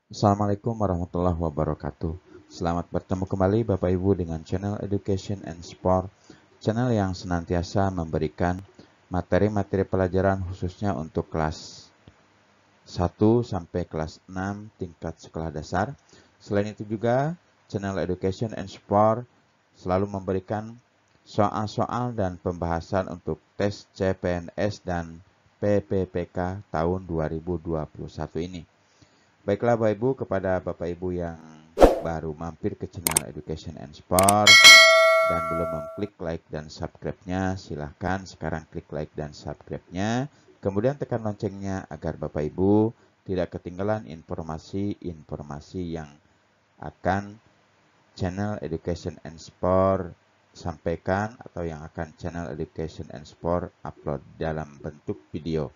Assalamualaikum warahmatullahi wabarakatuh. Selamat bertemu kembali Bapak Ibu dengan channel Education and Sport, channel yang senantiasa memberikan materi-materi pelajaran khususnya untuk kelas 1 sampai kelas 6 tingkat sekolah dasar. Selain itu juga channel Education and Sport selalu memberikan soal-soal dan pembahasan untuk tes CPNS dan PPPK tahun 2021 ini. Baiklah Bapak Ibu, kepada Bapak Ibu yang baru mampir ke channel Education and Sport dan belum mengklik like dan subscribe-nya, silahkan sekarang klik like dan subscribe-nya. Kemudian tekan loncengnya agar Bapak Ibu tidak ketinggalan informasi-informasi yang akan channel Education and Sport sampaikan atau yang akan channel Education and Sport upload dalam bentuk video.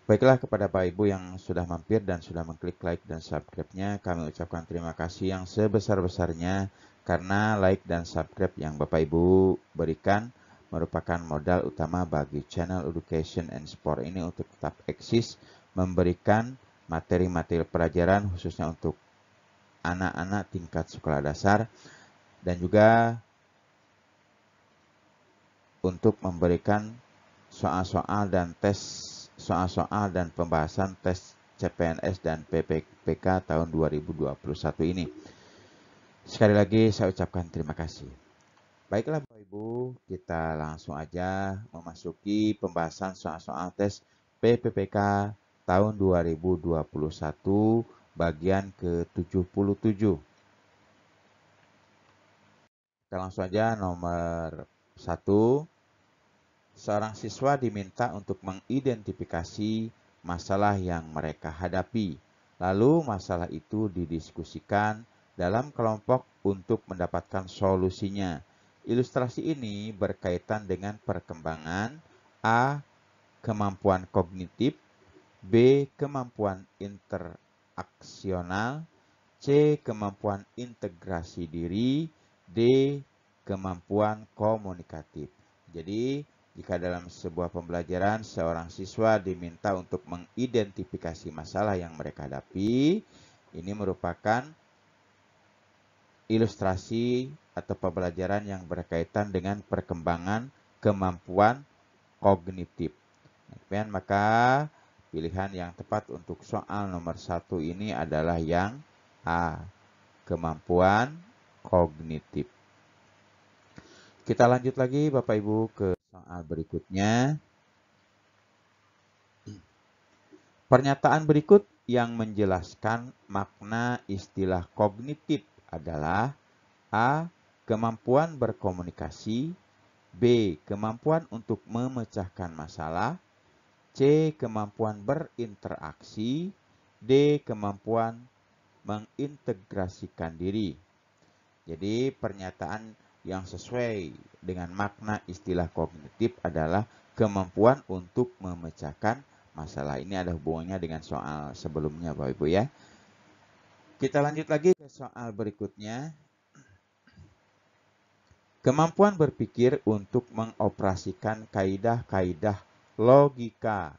Baiklah, kepada Bapak Ibu yang sudah mampir dan sudah mengklik like dan subscribe-nya, kami ucapkan terima kasih yang sebesar-besarnya karena like dan subscribe yang Bapak Ibu berikan merupakan modal utama bagi channel Education and Sport ini untuk tetap eksis memberikan materi-materi pelajaran khususnya untuk anak-anak tingkat sekolah dasar dan juga untuk memberikan soal-soal dan pembahasan tes CPNS dan PPPK tahun 2021 ini. Sekali lagi saya ucapkan terima kasih. Baiklah Bapak Ibu, kita langsung aja memasuki pembahasan soal-soal tes PPPK tahun 2021 bagian ke-77. Kita langsung aja nomor 1. Seorang siswa diminta untuk mengidentifikasi masalah yang mereka hadapi. Lalu masalah itu didiskusikan dalam kelompok untuk mendapatkan solusinya. Ilustrasi ini berkaitan dengan perkembangan A. Kemampuan kognitif, B. Kemampuan interaksional, C. Kemampuan integrasi diri, D. Kemampuan komunikatif. Jadi, jika dalam sebuah pembelajaran seorang siswa diminta untuk mengidentifikasi masalah yang mereka hadapi, ini merupakan ilustrasi atau pembelajaran yang berkaitan dengan perkembangan kemampuan kognitif. Kemudian maka pilihan yang tepat untuk soal nomor 1 ini adalah yang A. Kemampuan kognitif. Kita lanjut lagi Bapak Ibu ke soal berikutnya. Pernyataan berikut yang menjelaskan makna istilah kognitif adalah A. Kemampuan berkomunikasi, B. Kemampuan untuk memecahkan masalah, C. Kemampuan berinteraksi, D. Kemampuan mengintegrasikan diri. Jadi pernyataan yang sesuai dengan makna istilah kognitif adalah kemampuan untuk memecahkan masalah. Ini ada hubungannya dengan soal sebelumnya Bapak Ibu ya. Kita lanjut lagi ke soal berikutnya. Kemampuan berpikir untuk mengoperasikan kaidah-kaidah logika,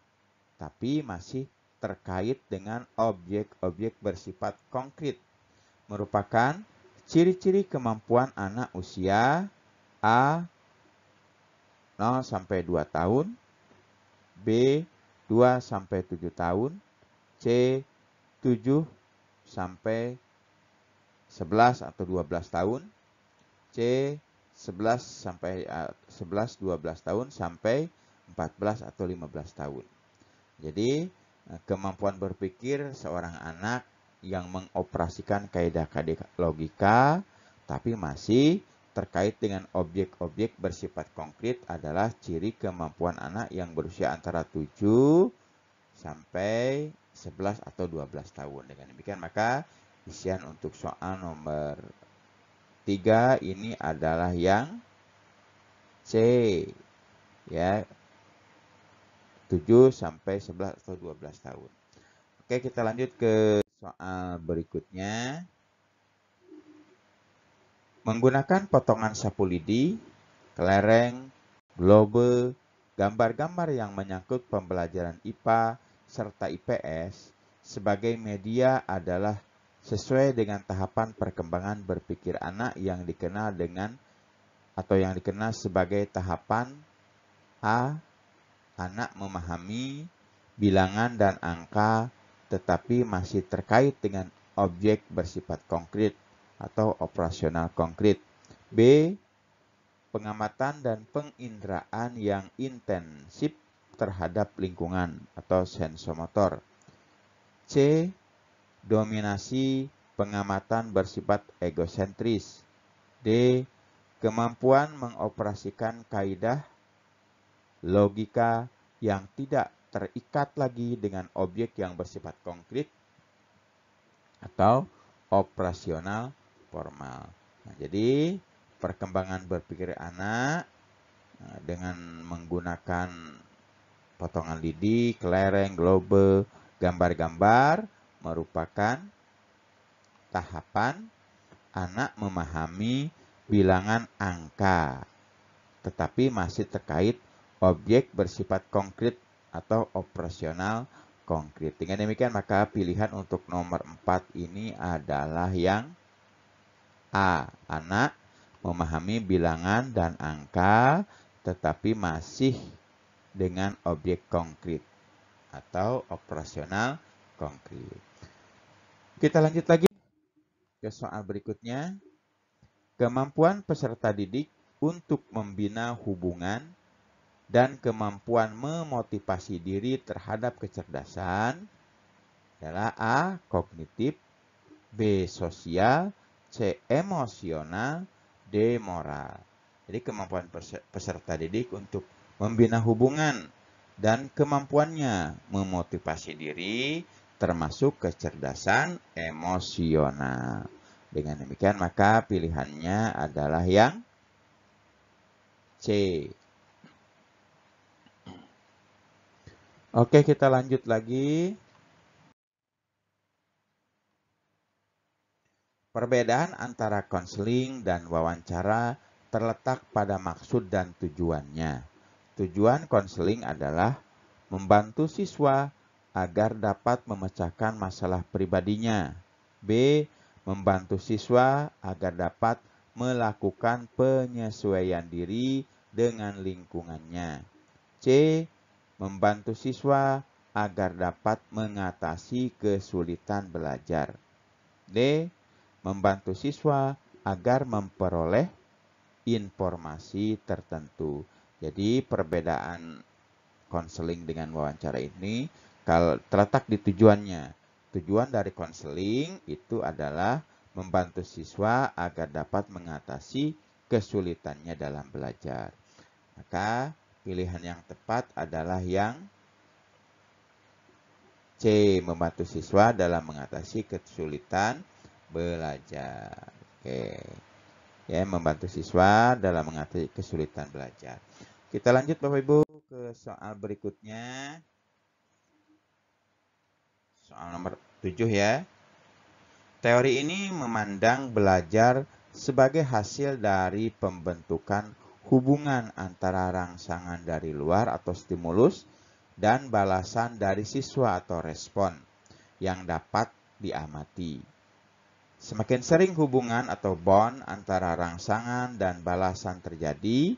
tapi masih terkait dengan objek-objek bersifat konkret, merupakan ciri-ciri kemampuan anak usia A. 0 sampai 2 tahun, B. 2 sampai 7 tahun, C. 7 sampai 11 atau 12 tahun, C. 11 sampai 12 tahun sampai 14 atau 15 tahun. Jadi kemampuan berpikir seorang anak yang mengoperasikan kaidah-kaidah logika tapi masih terkait dengan objek-objek bersifat konkret adalah ciri kemampuan anak yang berusia antara 7 sampai 11 atau 12 tahun. Dengan demikian maka isian untuk soal nomor 3 ini adalah yang C, ya, 7 sampai 11 atau 12 tahun. Oke, kita lanjut ke soal berikutnya. Menggunakan potongan sapu lidi, kelereng, globe, gambar-gambar yang menyangkut pembelajaran IPA serta IPS, sebagai media adalah sesuai dengan tahapan perkembangan berpikir anak yang dikenal sebagai tahapan A. Anak memahami bilangan dan angka tetapi masih terkait dengan objek bersifat konkret atau operasional konkret. B. Pengamatan dan penginderaan yang intensif terhadap lingkungan atau sensomotor. C. Dominasi pengamatan bersifat egosentris. D. Kemampuan mengoperasikan kaidah logika yang tidak terikat lagi dengan objek yang bersifat konkret atau operasional formal. Nah, jadi perkembangan berpikir anak dengan menggunakan potongan lidi, kelereng, globe, gambar-gambar merupakan tahapan anak memahami bilangan angka, tetapi masih terkait objek bersifat konkret atau operasional konkret. Dengan demikian maka pilihan untuk nomor 4 ini adalah yang A. Anak memahami bilangan dan angka tetapi masih dengan objek konkret atau operasional konkret. Kita lanjut lagi ke soal berikutnya. Kemampuan peserta didik untuk membina hubungan dan kemampuan memotivasi diri terhadap kecerdasan adalah A. Kognitif, B. Sosial, C. Emosional, D. Moral. Jadi kemampuan peserta didik untuk membina hubungan dan kemampuannya memotivasi diri termasuk kecerdasan emosional. Dengan demikian maka pilihannya adalah yang C. Oke, kita lanjut lagi. Perbedaan antara konseling dan wawancara terletak pada maksud dan tujuannya. Tujuan konseling adalah membantu siswa agar dapat memecahkan masalah pribadinya. B. Membantu siswa agar dapat melakukan penyesuaian diri dengan lingkungannya. C. Membantu siswa agar dapat mengatasi kesulitan belajar. D. Membantu siswa agar memperoleh informasi tertentu. Jadi perbedaan konseling dengan wawancara ini terletak di tujuannya. Tujuan dari konseling itu adalah membantu siswa agar dapat mengatasi kesulitannya dalam belajar. Maka pilihan yang tepat adalah yang C. Membantu siswa dalam mengatasi kesulitan belajar. Oke. Ya, membantu siswa dalam mengatasi kesulitan belajar. Kita lanjut Bapak Ibu ke soal berikutnya. Soal nomor 7 ya. Teori ini memandang belajar sebagai hasil dari pembentukan hubungan antara rangsangan dari luar atau stimulus dan balasan dari siswa atau respon yang dapat diamati. Semakin sering hubungan atau bond antara rangsangan dan balasan terjadi,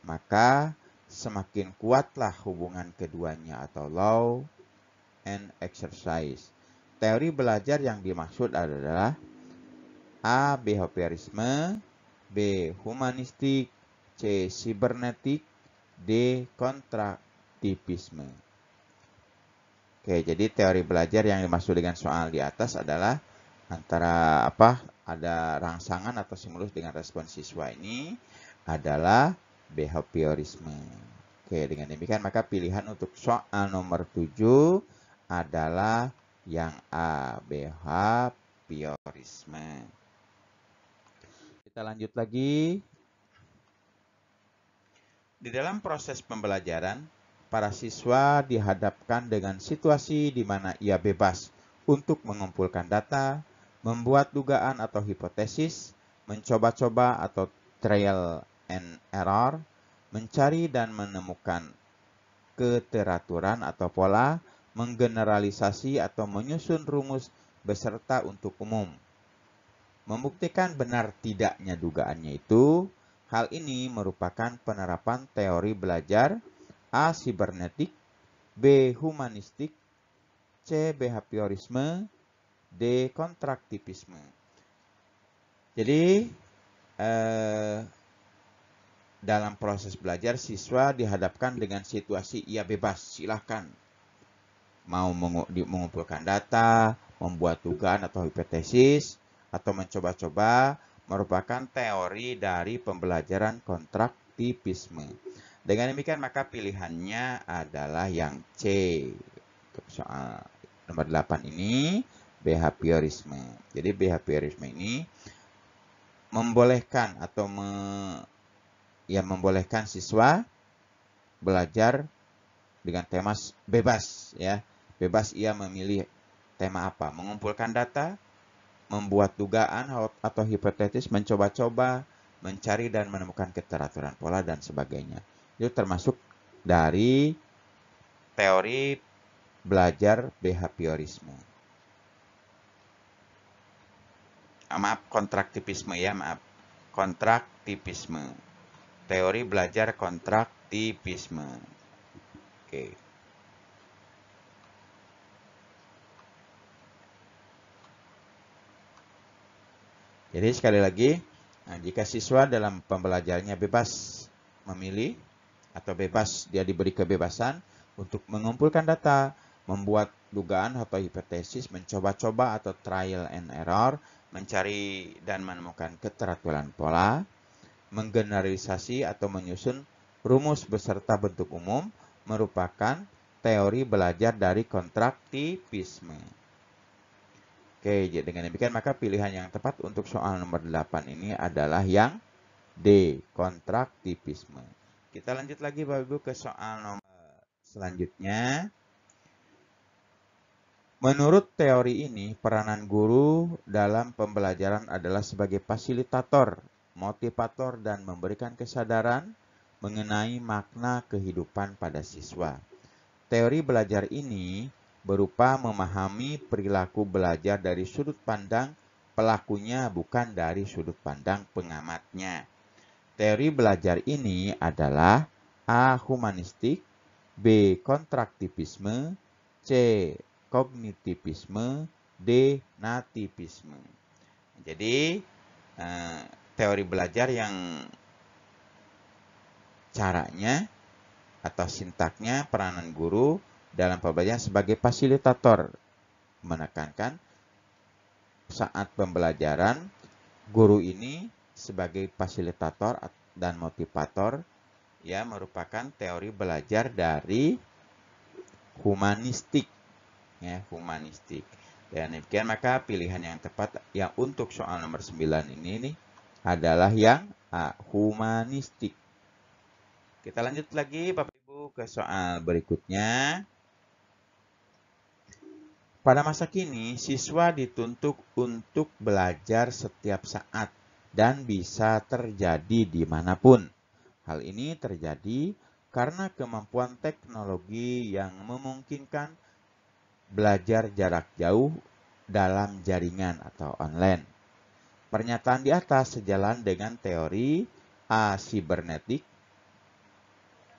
maka semakin kuatlah hubungan keduanya atau law and exercise. Teori belajar yang dimaksud adalah A. Behaviorisme, B. Humanistik, C. Sibernetik, D. Kontraktivisme. Oke, jadi teori belajar yang dimaksud dengan soal di atas adalah antara ada rangsangan atau stimulus dengan respon siswa ini adalah behaviorisme. Oke, dengan demikian maka pilihan untuk soal nomor 7 adalah yang A, behaviorisme. Kita lanjut lagi. Di dalam proses pembelajaran, para siswa dihadapkan dengan situasi di mana ia bebas untuk mengumpulkan data, membuat dugaan atau hipotesis, mencoba-coba atau trial and error, mencari dan menemukan keteraturan atau pola, menggeneralisasi atau menyusun rumus beserta untuk umum. Membuktikan benar tidaknya dugaannya itu, hal ini merupakan penerapan teori belajar A. Sibernetik, B. Humanistik, C. Behaviorisme, D. Kontraktivisme. Jadi, dalam proses belajar, siswa dihadapkan dengan situasi ia bebas, silahkan. Mau mengumpulkan data, membuat dugaan atau hipotesis, atau mencoba-coba, merupakan teori dari pembelajaran kontraktivisme. Dengan demikian, maka pilihannya adalah yang C. Untuk soal nomor 8 ini, behaviorisme. Jadi, behaviorisme ini membolehkan atau membolehkan siswa belajar dengan tema bebas, ya. Bebas ia memilih tema apa, mengumpulkan data, membuat dugaan atau hipotesis, mencoba-coba, mencari dan menemukan keteraturan pola dan sebagainya. Itu termasuk dari teori belajar behaviorisme. Maaf, kontraktivisme ya, maaf. Kontraktivisme. Teori belajar kontraktivisme. Oke. Jadi sekali lagi, jika siswa dalam pembelajarannya bebas memilih atau bebas dia diberi kebebasan untuk mengumpulkan data, membuat dugaan atau hipotesis, mencoba-coba atau trial and error, mencari dan menemukan keteraturan pola, menggeneralisasi atau menyusun rumus beserta bentuk umum, merupakan teori belajar dari kontraktivisme. Oke, jadi dengan demikian maka pilihan yang tepat untuk soal nomor 8 ini adalah yang D, kontraktivisme. Kita lanjut lagi Bapak Ibu ke soal nomor selanjutnya. Menurut teori ini, peranan guru dalam pembelajaran adalah sebagai fasilitator, motivator, dan memberikan kesadaran mengenai makna kehidupan pada siswa. Teori belajar ini berupa memahami perilaku belajar dari sudut pandang pelakunya, bukan dari sudut pandang pengamatnya. Teori belajar ini adalah A. Humanistik, B. Kontraktivisme, C. Kognitivisme, D. Nativisme. Jadi, teori belajar yang caranya atau sintaknya peranan guru dalam pembelajaran sebagai fasilitator, menekankan saat pembelajaran guru ini sebagai fasilitator dan motivator, ya, merupakan teori belajar dari humanistik, ya, humanistik. Dan demikian maka pilihan yang tepat yang untuk soal nomor 9 ini adalah yang A, humanistik. Kita lanjut lagi Bapak Ibu ke soal berikutnya. Pada masa kini, siswa dituntut untuk belajar setiap saat dan bisa terjadi dimanapun. Hal ini terjadi karena kemampuan teknologi yang memungkinkan belajar jarak jauh dalam jaringan atau online. Pernyataan di atas sejalan dengan teori A. Sibernetik,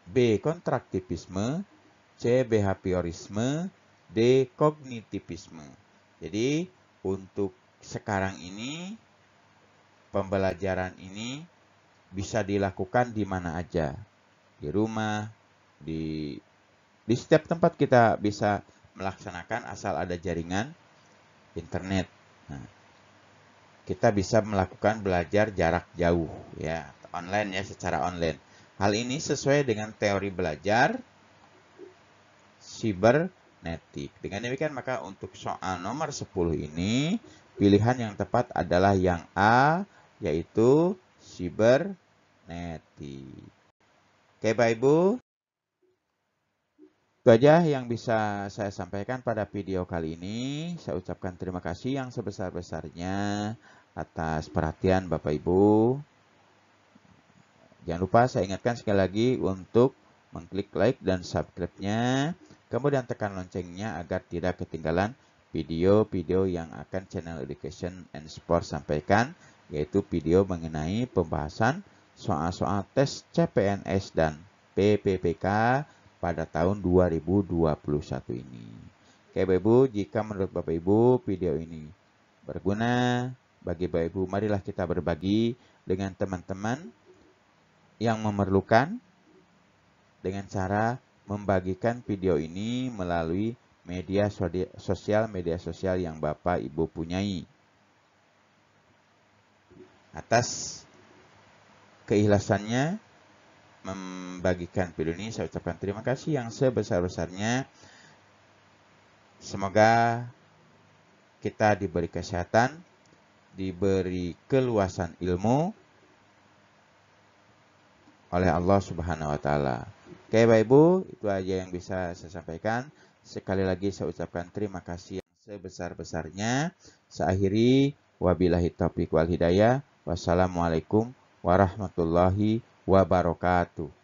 B. Kontraktivisme, C. Behaviorisme, D. Kognitivisme. Jadi untuk sekarang ini pembelajaran ini bisa dilakukan di mana aja, di rumah, di setiap tempat kita bisa melaksanakan asal ada jaringan internet. Nah, kita bisa melakukan belajar jarak jauh, ya, online, ya, secara online. Hal ini sesuai dengan teori belajar sibernetik. Dengan demikian maka untuk soal nomor 10 ini pilihan yang tepat adalah yang A, yaitu sibernetik. Oke Bapak Ibu, itu aja yang bisa saya sampaikan pada video kali ini. Saya ucapkan terima kasih yang sebesar-besarnya atas perhatian Bapak Ibu. Jangan lupa saya ingatkan sekali lagi untuk mengklik like dan subscribe-nya Kemudian tekan loncengnya agar tidak ketinggalan video-video yang akan channel Education and Sport sampaikan, yaitu video mengenai pembahasan soal-soal tes CPNS dan PPPK pada tahun 2021 ini. Oke Bapak Ibu, jika menurut Bapak Ibu video ini berguna bagi Bapak Ibu, marilah kita berbagi dengan teman-teman yang memerlukan dengan cara membagikan video ini melalui media sosial yang Bapak Ibu punyai. Atas keikhlasannya membagikan video ini, saya ucapkan terima kasih yang sebesar-besarnya. Semoga kita diberi kesehatan, diberi keluasan ilmu oleh Allah Subhanahu wa Ta'ala. Oke Bapak Ibu, itu aja yang bisa saya sampaikan. Sekali lagi saya ucapkan terima kasih yang sebesar-besarnya. Saya akhiri, wabillahi taufiq wal hidayah. Wassalamualaikum warahmatullahi wabarakatuh.